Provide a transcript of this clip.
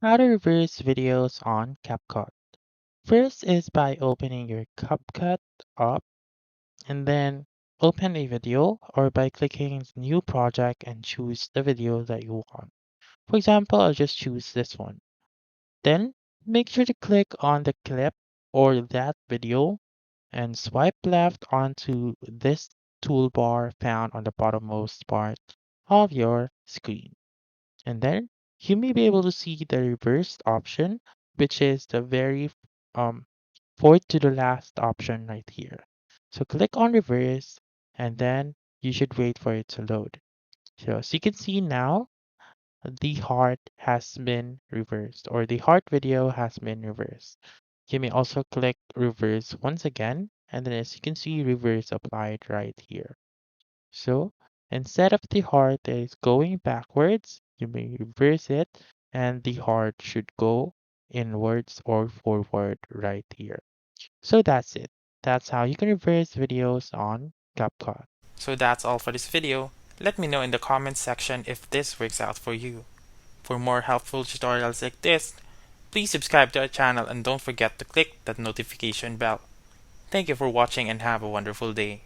How to reverse videos on Capcut. First is by opening your Capcut up and then open a video or by clicking new project and choose the video that you want. For example, I'll just choose this one. Then make sure to click on the clip or that video and swipe left onto this toolbar found on the bottommost part of your screen. And then you may be able to see the reversed option, which is the very um, fourth to the last option right here. So click on reverse and then you should wait for it to load. So as you can see now, the heart has been reversed or the heart video has been reversed. You may also click reverse once again and then as you can see reverse applied right here. So instead of the heart that is going backwards, you may reverse it and the heart should go inwards or forward right here. So that's it. That's how you can reverse videos on CapCut. So that's all for this video. Let me know in the comments section if this works out for you. For more helpful tutorials like this, please subscribe to our channel and don't forget to click that notification bell. Thank you for watching and have a wonderful day.